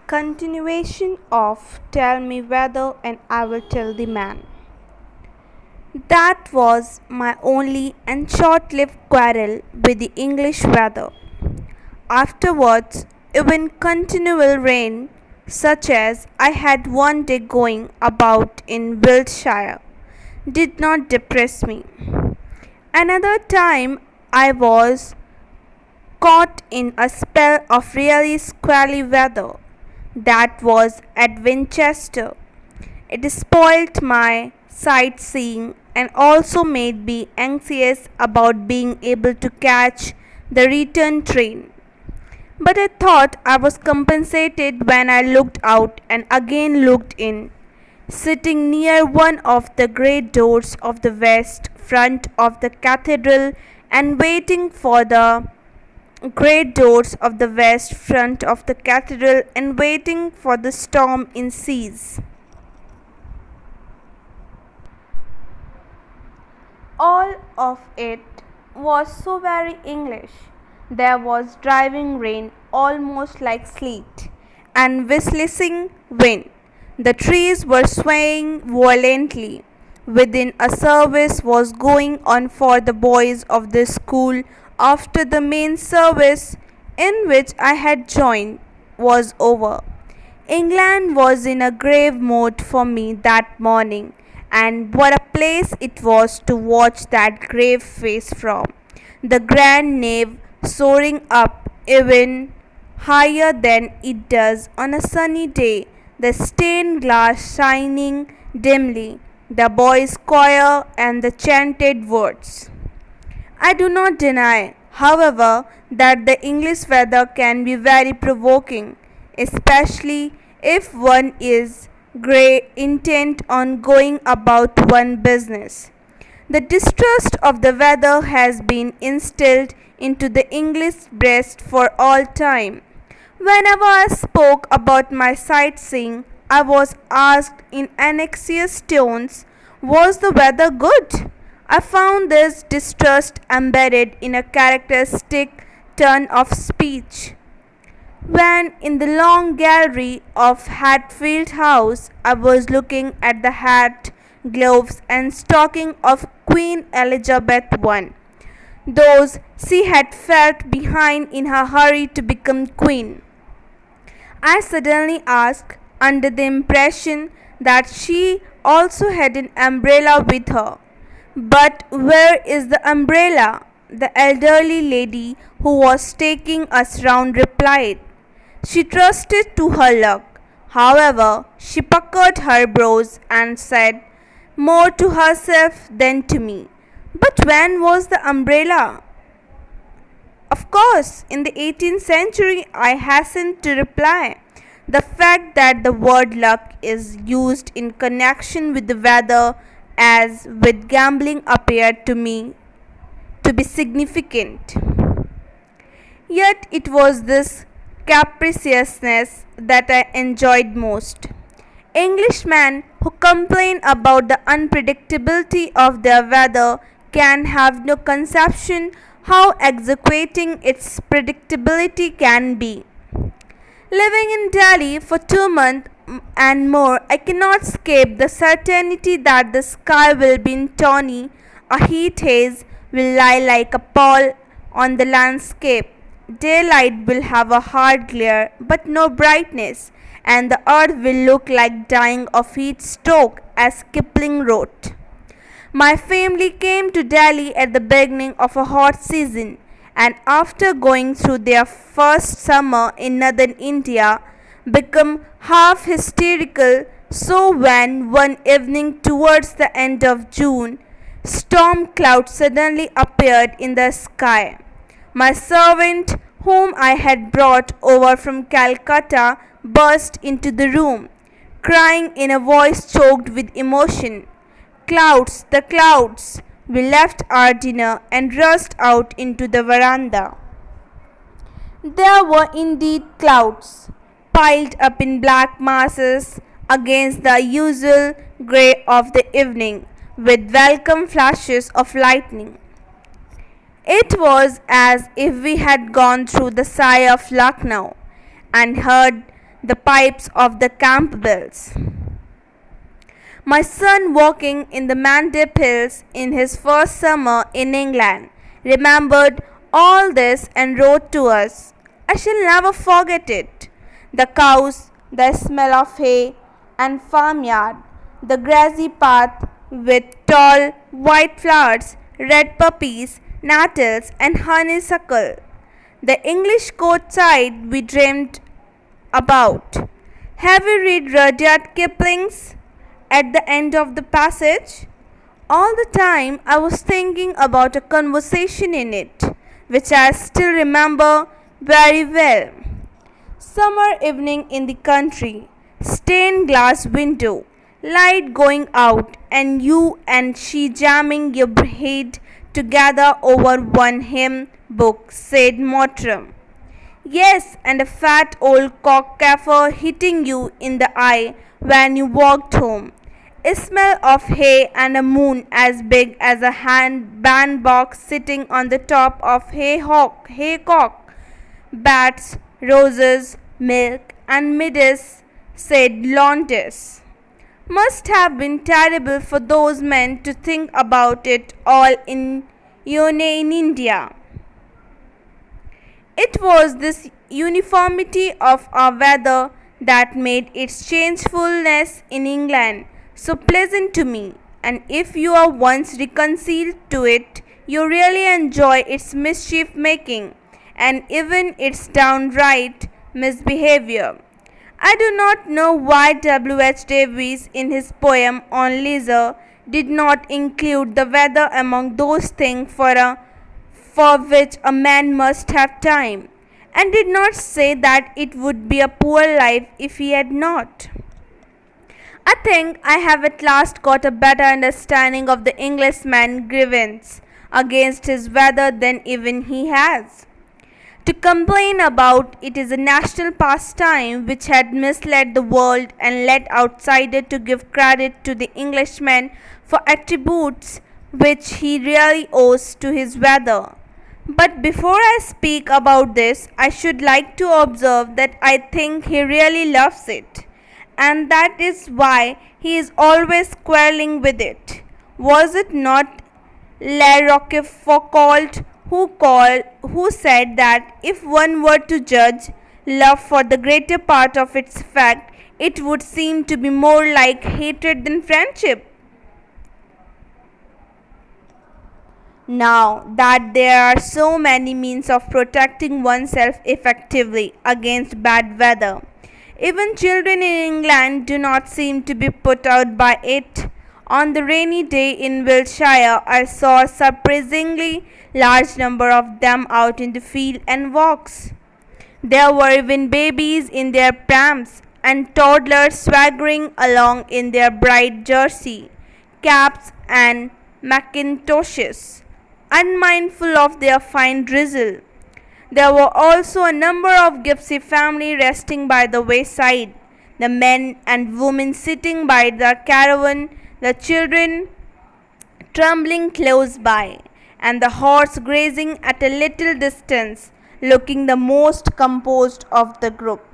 Continuation of Tell Me Whether and I Will Tell the Man. That was my only and short lived quarrel with the English weather. Afterwards, even continual rain, such as I had one day going about in Wiltshire, did not depress me. Another time I was caught in a spell of really squally weather. That was at Winchester. It spoilt my sightseeing and also made me anxious about being able to catch the return train. But I thought I was compensated when I looked out and again looked in, sitting near one of the great doors of the west front of the cathedral and waiting for the great doors of the west front of the cathedral and waiting for the storm in seas. All of it was so very English. There was driving rain almost like sleet and whistling wind. The trees were swaying violently. Within a service was going on for the boys of the school after the main service in which I had joined was over. England was in a grave mood for me that morning, and what a place it was to watch that grave face from. The grand nave soaring up even higher than it does on a sunny day, the stained glass shining dimly, the boys' choir and the chanted words. I do not deny, however, that the English weather can be very provoking, especially if one is intent on going about one business. The distrust of the weather has been instilled into the English breast for all time. Whenever I spoke about my sightseeing, I was asked in anxious tones, was the weather good? I found this distrust embedded in a characteristic turn of speech. When in the long gallery of Hatfield House I was looking at the hat, gloves, and stocking of Queen Elizabeth I, those she had felt behind in her hurry to become queen, I suddenly asked, under the impression that she also had an umbrella with her. But where is the umbrella? The elderly lady who was taking us round replied. She trusted to her luck. However, she puckered her brows and said, more to herself than to me, but when was the umbrella? Of course, in the 18th century, I hastened to reply. The fact that the word luck is used in connection with the weather as with gambling appeared to me to be significant. Yet it was this capriciousness that I enjoyed most. Englishmen who complain about the unpredictability of their weather can have no conception how exasperating its predictability can be. Living in Delhi for 2 months and more, I cannot escape the certainty that the sky will be tawny, a heat haze will lie like a pall on the landscape. Daylight will have a hard glare but no brightness, and the earth will look like dying of heat stroke, as Kipling wrote. My family came to Delhi at the beginning of a hot season, and after going through their first summer in northern India, became half hysterical. So when one evening towards the end of June, storm clouds suddenly appeared in the sky, my servant, whom I had brought over from Calcutta, burst into the room, crying in a voice choked with emotion, clouds, the clouds! We left our dinner and rushed out into the veranda. There were indeed clouds, piled up in black masses against the usual grey of the evening, with welcome flashes of lightning. It was as if we had gone through the sigh of Lucknow and heard the pipes of the Campbells. My son, walking in the Mandip Hills in his first summer in England, remembered all this and wrote to us. I shall never forget it. The cows, the smell of hay and farmyard, the grassy path with tall white flowers, red poppies, nettles, and honeysuckle. The English courtside we dreamed about. Have you read Rudyard Kipling's At the End of the Passage? All the time I was thinking about a conversation in it, which I still remember very well. Summer evening in the country, stained glass window, light going out, and you and she jamming your head together over one hymn book, said Mottram. Yes, and a fat old cockchafer hitting you in the eye when you walked home. A smell of hay and a moon as big as a hand bandbox sitting on the top of haycock. Bats, roses, milk, and midges, said Launtis. Must have been terrible for those men to think about it all in India. It was this uniformity of our weather that made its changefulness in England so pleasant to me, and if you are once reconciled to it, you really enjoy its mischief making and even its downright misbehavior. I do not know why W.H. Davies in his poem on leisure did not include the weather among those things for which a man must have time, and did not say that it would be a poor life if he had not. I think I have at last got a better understanding of the Englishman's grievance against his weather than even he has. To complain about it is a national pastime which had misled the world and led outsiders to give credit to the Englishman for attributes which he really owes to his weather. But before I speak about this, I should like to observe that I think he really loves it, and that is why he is always quarreling with it. Was it not La Rochefoucauld who said that if one were to judge love for the greater part of its fact, it would seem to be more like hatred than friendship? Now that there are so many means of protecting oneself effectively against bad weather, even children in England do not seem to be put out by it. On the rainy day in Wiltshire, I saw a surprisingly large number of them out in the field and walks. There were even babies in their prams and toddlers swaggering along in their bright jersey, caps and mackintoshes, unmindful of their fine drizzle. There were also a number of gypsy families resting by the wayside, the men and women sitting by the caravan, the children trembling close by, and the horse grazing at a little distance, looking the most composed of the group.